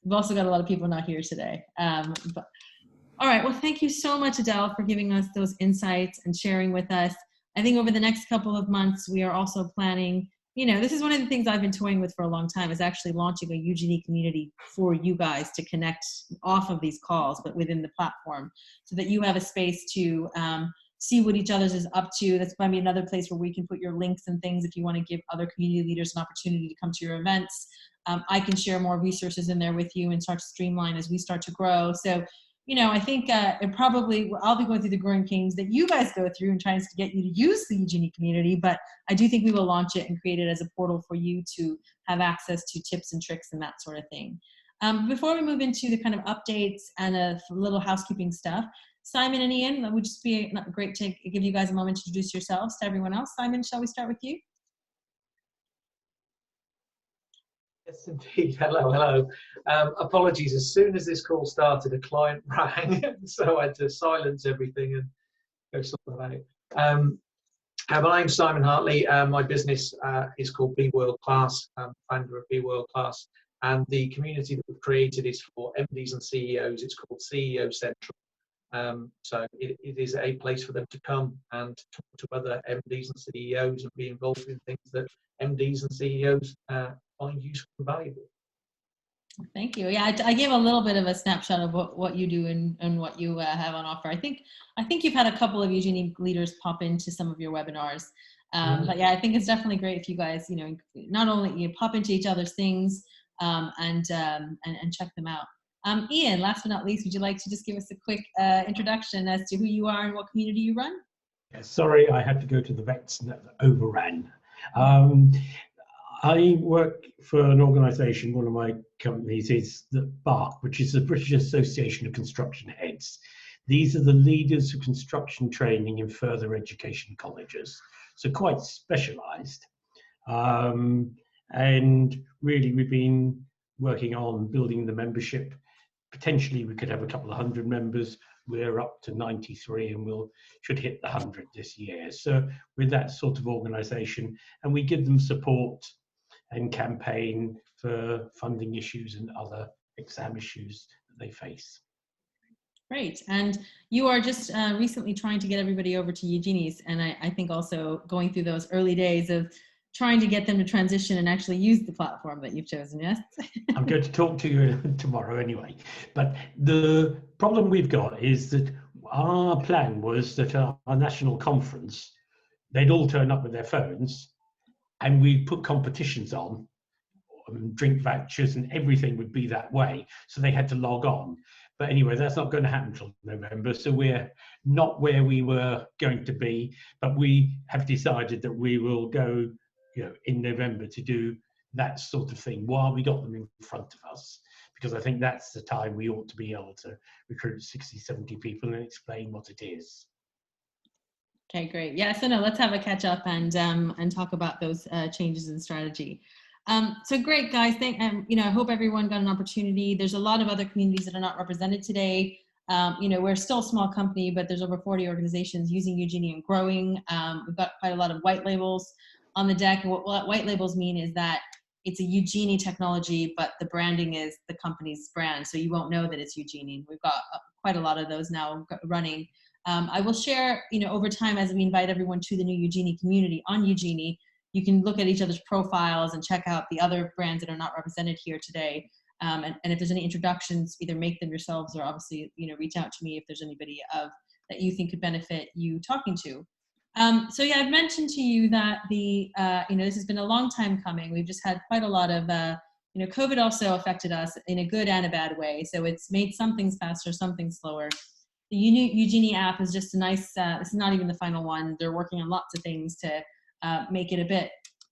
we've also got a lot of people not here today. All right, well, thank you so much, Adele, for giving us those insights and sharing with us. I think over the next couple of months, we are also planning, this is one of the things I've been toying with for a long time, is actually launching a Ugenie community for you guys to connect off of these calls, but within the platform, so that you have a space to see what each other's is up to. That's going to be another place where we can put your links and things if you want to give other community leaders an opportunity to come to your events. I can share more resources in there with you and start to streamline as we start to grow. So, I think I'll be going through the growing pains that you guys go through and trying to get you to use the Ugenie community, but I do think we will launch it and create it as a portal for you to have access to tips and tricks and that sort of thing. Before we move into the kind of updates and a little housekeeping stuff, Simon and Ian, it would just be great to give you guys a moment to introduce yourselves to everyone else. Simon, shall we start with you? Yes, indeed. Hello. Apologies. As soon as this call started, a client rang, so I had to silence everything and go sort that out. My name's Simon Hartley. My business is called Be World Class. I'm founder of Be World Class, and the community that we've created is for MDs and CEOs. It's called CEO Central. So it is a place for them to come and talk to other MDs and CEOs and be involved in things that MDs and CEOs find useful and valuable. Thank you. Yeah, I gave a little bit of a snapshot of what you do and what you have on offer. I think you've had a couple of Ugenie leaders pop into some of your webinars. But yeah, I think it's definitely great if you guys, not only pop into each other's things and check them out. Ian, last but not least, would you like to just give us a quick introduction as to who you are and what community you run? Yeah, sorry, I had to go to the vets that overran. I work for an organisation, one of my companies is the BARC, which is the British Association of Construction Heads. These are the leaders of construction training in further education colleges, so quite specialised. And really we've been working on building the membership. Potentially we could have a couple of hundred members. We're up to 93 and should hit the 100 this year. So with that sort of organisation, and we give them support and campaign for funding issues and other exam issues that they face. Great. And you are just recently trying to get everybody over to Eugenie's, and I think also going through those early days of trying to get them to transition and actually use the platform that you've chosen, yes? I'm going to talk to you tomorrow anyway. But the problem we've got is that our plan was that our national conference, they'd all turn up with their phones and we'd put competitions on, drink vouchers and everything would be that way. So they had to log on. But anyway, that's not going to happen until November. So we're not where we were going to be, but we have decided that we will go, in November to do that sort of thing while we got them in front of us, because I think that's the time we ought to be able to recruit 60, 70 people and explain what it is. Okay, great. Yeah, so no, let's have a catch up and talk about those changes in strategy. So great, guys. I hope everyone got an opportunity. There's a lot of other communities that are not represented today. We're still a small company, but there's over 40 organizations using Ugenie and growing. We've got quite a lot of white labels on the deck. And what white labels mean is that it's a Ugenie technology, but the branding is the company's brand. So you won't know that it's Ugenie. We've got quite a lot of those now running. I will share, over time as we invite everyone to the new Ugenie community on Ugenie, you can look at each other's profiles and check out the other brands that are not represented here today. And if there's any introductions, either make them yourselves or obviously, reach out to me if there's anybody that you think could benefit you talking to. So yeah, I've mentioned to you that this has been a long time coming. We've just had quite a lot of, COVID also affected us in a good and a bad way. So it's made some things faster, some things slower. The Ugenie app is just a nice, it's not even the final one. They're working on lots of things to make it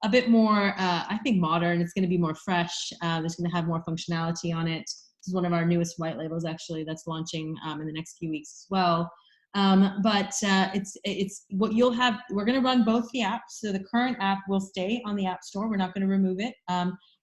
a bit more, I think, modern. It's going to be more fresh. It's going to have more functionality on it. This is one of our newest white labels, actually, that's launching in the next few weeks as well. But it's what you'll have. We're going to run both the apps. So the current app will stay on the App Store. We're not going to remove it.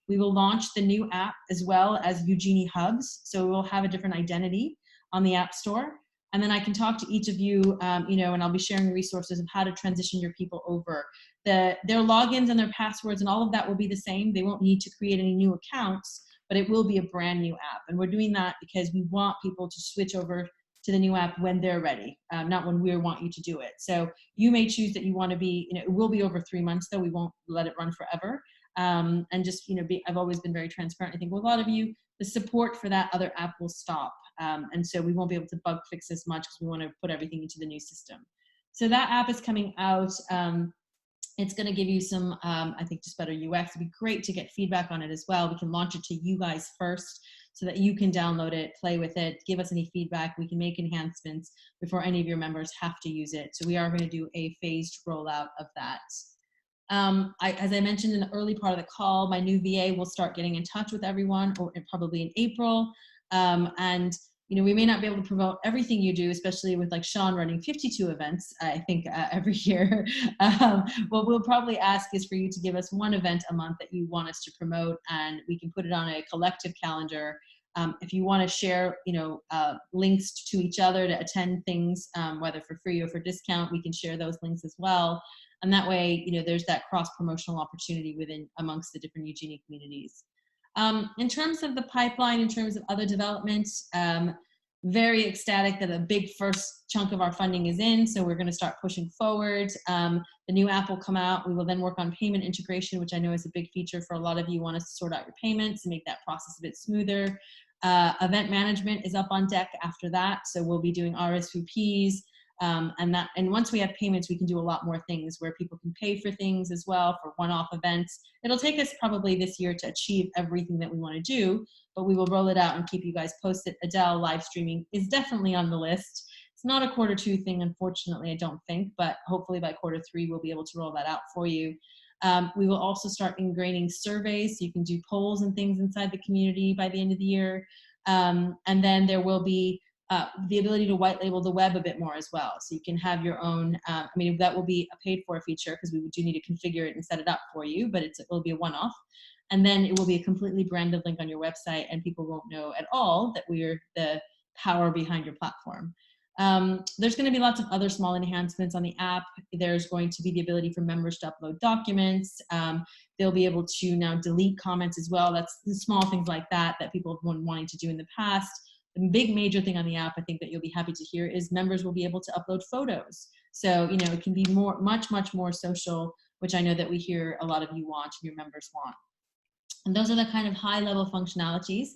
We will launch the new app as well as Ugenie Hubs. So we'll have a different identity on the App Store. And then I can talk to each of you, and I'll be sharing resources of how to transition your people over. Their logins and their passwords and all of that will be the same. They won't need to create any new accounts, but it will be a brand new app. And we're doing that because we want people to switch over to the new app when they're ready, not when we want you to do it. So you may choose that you want to be, it will be over 3 months though. We won't let it run forever. And just, I've always been very transparent. I think with a lot of you, the support for that other app will stop. And so we won't be able to bug fix as much because we want to put everything into the new system. So that app is coming out. It's going to give you some, I think, just better UX. It'd be great to get feedback on it as well. We can launch it to you guys first so that you can download it, play with it, give us any feedback. We can make enhancements before any of your members have to use it. So we are going to do a phased rollout of that. As I mentioned in the early part of the call, my new VA will start getting in touch with everyone, or probably in April. And we may not be able to promote everything you do, especially with like Sean running 52 events, I think, every year. What we'll probably ask is for you to give us one event a month that you want us to promote, and we can put it on a collective calendar. If you want to share, links to each other to attend things, whether for free or for discount, we can share those links as well. And that way, there's that cross-promotional opportunity amongst the different Ugenie communities. In terms of the pipeline, in terms of other developments, very ecstatic that a big first chunk of our funding is in, so we're going to start pushing forward. The new app will come out. We will then work on payment integration, which I know is a big feature for a lot of you. Want us to sort out your payments and make that process a bit smoother. Event management is up on deck after that, so we'll be doing RSVPs. And once we have payments, we can do a lot more things where people can pay for things as well, for one-off events. It'll take us probably this year to achieve everything that we want to do, but we will roll it out and keep you guys posted. Adele live streaming is definitely on the list. It's not a Q2 thing, unfortunately, I don't think, but hopefully by Q3 we'll be able to roll that out for you. We will also start ingraining surveys, so you can do polls and things inside the community by the end of the year. And then there will be the ability to white label the web a bit more as well. So you can have your own, I mean, that will be a paid for feature because we do need to configure it and set it up for you, but it will be a one-off. And then it will be a completely branded link on your website, and people won't know at all that we're the power behind your platform. There's going to be lots of other small enhancements on the app. There's going to be the ability for members to upload documents. They'll be able to now delete comments as well. That's the small things like that that people have been wanting to do in the past. The big major thing on the app, I think that you'll be happy to hear, is members will be able to upload photos. So, you know, it can be much more social, which I know that we hear a lot of you want and your members want. And those are the kind of high level functionalities.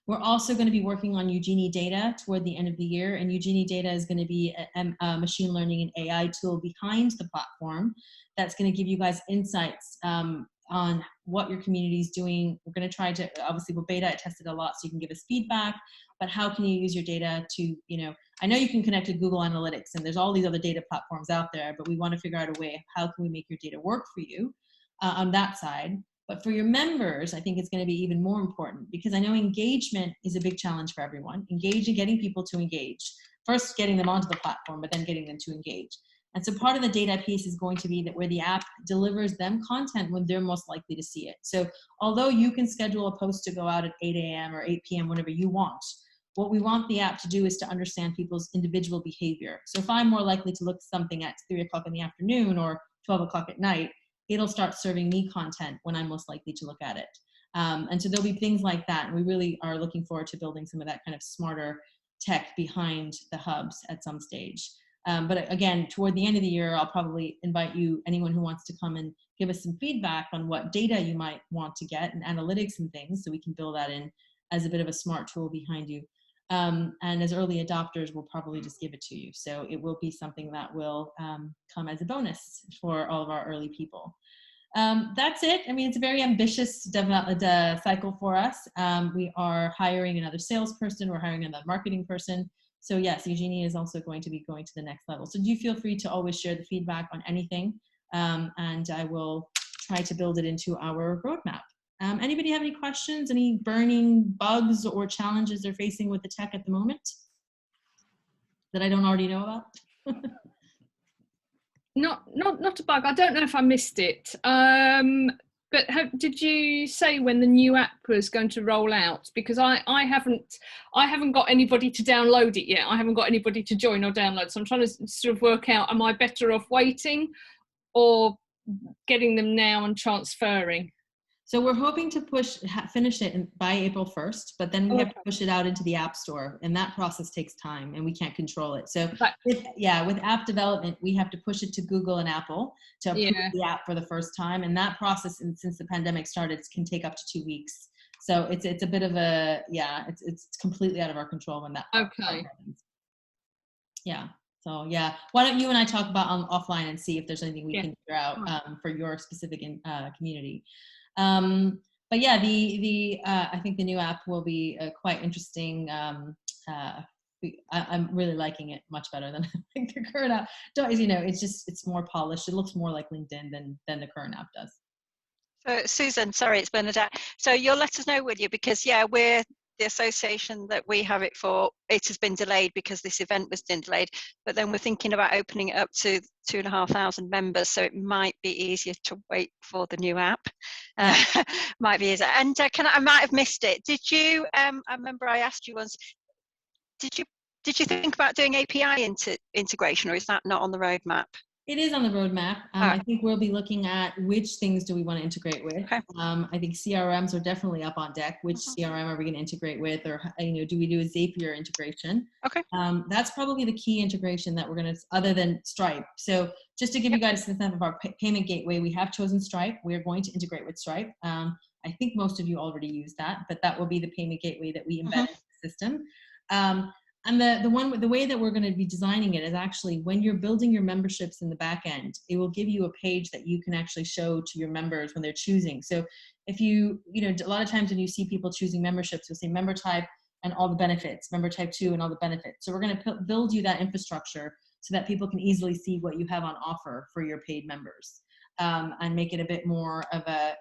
We're also going to be working on Ugenie data toward the end of the year, and Ugenie data is going to be a machine learning and AI tool behind the platform that's going to give you guys insights on what your community is doing. We're going to try to, obviously we'll beta test it a lot so you can give us feedback, but how can you use your data to, you know, I know you can connect to Google Analytics and there's all these other data platforms out there, but we want to figure out a way of how can we make your data work for you on that side. But for your members, I think it's going to be even more important, because I know engagement is a big challenge for everyone. Getting people to engage. First, getting them onto the platform, but then getting them to engage. And so part of the data piece is going to be that where the app delivers them content when they're most likely to see it. So although you can schedule a post to go out at 8 a.m. or 8 p.m. whenever you want, what we want the app to do is to understand people's individual behavior. So if I'm more likely to look something at 3 o'clock in the afternoon or 12 o'clock at night, it'll start serving me content when I'm most likely to look at it. And so there'll be things like that. And we really are looking forward to building some of that kind of smarter tech behind the hubs at some stage. But again, toward the end of the year, I'll probably invite you, anyone who wants to come and give us some feedback on what data you might want to get and analytics and things, so we can build that in as a bit of a smart tool behind you. And as early adopters, we'll probably just give it to you. So it will be something that will come as a bonus for all of our early people. That's it. I mean, it's a very ambitious cycle for us. We are hiring another salesperson. We're hiring another marketing person. So yes, Ugenie is also going to be going to the next level. So do feel free to always share the feedback on anything, and I will try to build it into our roadmap. Anybody have any questions, any burning bugs or challenges they're facing with the tech at the moment that I don't already know about? Not a bug. I don't know if I missed it. But did you say when the new app was going to roll out? Because I haven't got anybody to download it yet. I haven't got anybody to join or download. So I'm trying to sort of work out, am I better off waiting or getting them now and transferring? So we're hoping to finish it by April 1st, but then we have to push it out into the App Store, and that process takes time and we can't control it. So with app development, we have to push it to Google and Apple to approve the app for the first time. And that process, and since the pandemic started, can take up to 2 weeks. So it's a bit of a, it's completely out of our control when that happens. Yeah. So yeah, why don't you and I talk about offline and see if there's anything we can figure out for your specific community. But yeah, I think the new app will be quite interesting. I'm really liking it much better than I think the current app. You know, it's more polished. It looks more like LinkedIn than the current app does. So Susan, sorry, it's Bernadette. So you'll let us know, will you? Because we're the association that we have it for. It has been delayed because this event was delayed, but then we're thinking about opening it up to 2,500 members, so it might be easier to wait for the new app. Might be easier. And I might have missed it. Did you? I remember I asked you once. Did you think about doing API integration, or is that not on the roadmap? It is on the roadmap. I think we'll be looking at which things do we want to integrate with. Okay. I think CRMs are definitely up on deck. Which CRM are we going to integrate with, or do we do a Zapier integration? Okay. That's probably the key integration that we're going to, other than Stripe. So just to give you guys a sense of our payment gateway, we have chosen Stripe. We are going to integrate with Stripe. I think most of you already use that, but that will be the payment gateway that we embed into the system. And the way that we're going to be designing it is actually when you're building your memberships in the back end, it will give you a page that you can actually show to your members when they're choosing. So if you a lot of times when you see people choosing memberships, you'll say member type and all the benefits, member type 2 and all the benefits. So we're going to build you that infrastructure so that people can easily see what you have on offer for your paid members, and make it a bit more of a,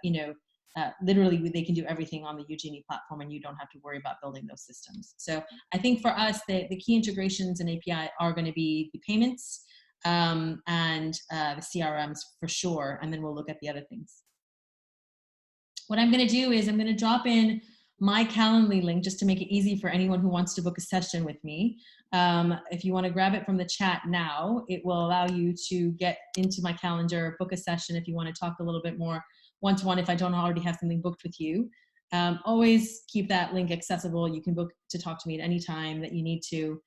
literally they can do everything on the Ugenie platform and you don't have to worry about building those systems. So I think for us, the key integrations and API are going to be the payments and the CRMs for sure. And then we'll look at the other things. What I'm going to do is I'm going to drop in my Calendly link just to make it easy for anyone who wants to book a session with me. If you want to grab it from the chat now, it will allow you to get into my calendar, book a session if you want to talk a little bit more one-to-one if I don't already have something booked with you. Always keep that link accessible. You can book to talk to me at any time that you need to.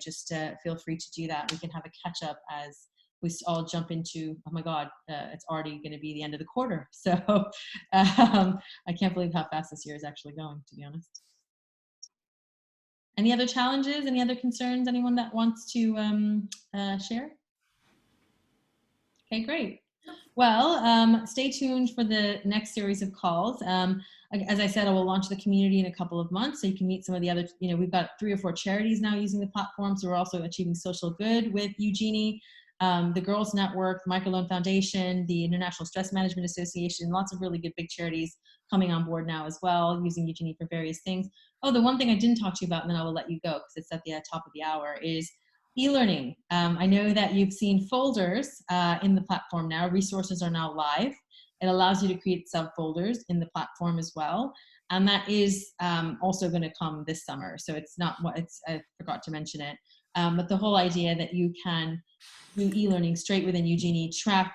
Just feel free to do that. We can have a catch up as we all jump into, oh my God, it's already going to be the end of the quarter. So I can't believe how fast this year is actually going, to be honest. Any other challenges, any other concerns, anyone that wants to share? Okay, great. Well, stay tuned for the next series of calls. As I said, I will launch the community in a couple of months, so you can meet some of the other, we've got 3 or 4 charities now using the platform, so we're also achieving social good with Ugenie, the Girls Network, the Microloan Foundation, the International Stress Management Association, lots of really good big charities coming on board now as well, using Ugenie for various things. Oh, the one thing I didn't talk to you about, and then I will let you go because it's at the top of the hour, is e-learning. I know that you've seen folders in the platform now. Resources are now live. It allows you to create subfolders in the platform as well. And that is also going to come this summer. So it's not what I forgot to mention it. But the whole idea that you can do e-learning straight within Ugenie, track,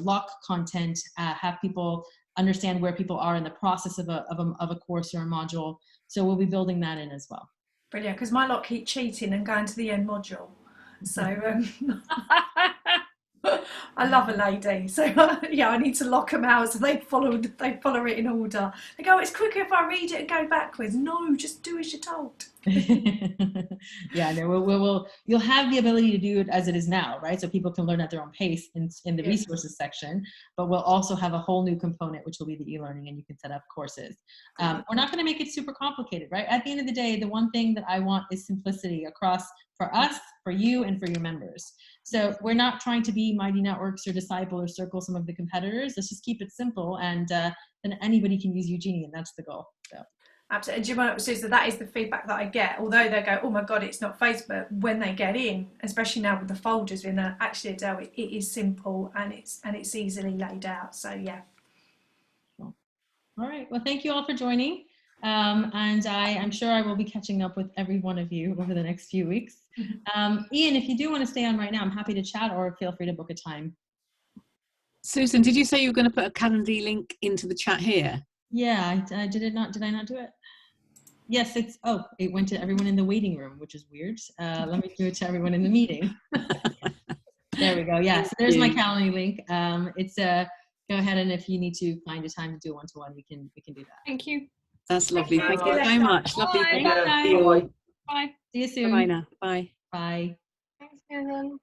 lock content, have people understand where people are in the process of a course or a module. So we'll be building that in as well. Brilliant, because my lot keep cheating and going to the end module. So I love a lady. So yeah, I need to lock them out so they follow it in order. They go, it's quicker if I read it and go backwards. No, just do as you're told. Yeah, no, you'll have the ability to do it as it is now, right? So people can learn at their own pace in the resources section, but we'll also have a whole new component, which will be the e-learning, and you can set up courses. We're not going to make it super complicated, right? At the end of the day, the one thing that I want is simplicity across for us, for you, and for your members. So we're not trying to be Mighty Networks or Disciple or circle some of the competitors. Let's just keep it simple, and then anybody can use Ugenie, and that's the goal. So. Absolutely. Do you know what, Susan, that is the feedback that I get. Although they go, oh my God, it's not Facebook. When they get in, especially now with the folders in there, actually, Adele, it is simple and it's easily laid out. So yeah. All right. Well, thank you all for joining. And I'm sure I will be catching up with every one of you over the next few weeks. Ian, if you do want to stay on right now, I'm happy to chat, or feel free to book a time. Susan, did you say you were going to put a Calendly link into the chat here? Yeah, I did I not do it? Yes, it went to everyone in the waiting room, which is weird. Let me do it to everyone in the meeting. There we go. Yeah, so there's my Calendly link. Go ahead, and if you need to find a time to do one-to-one, we can do that. Thank you. That's lovely. Thank you so much. Lovely. Bye. Bye. Bye. See you soon. Bye now. Bye. Bye. Thanks, Susan.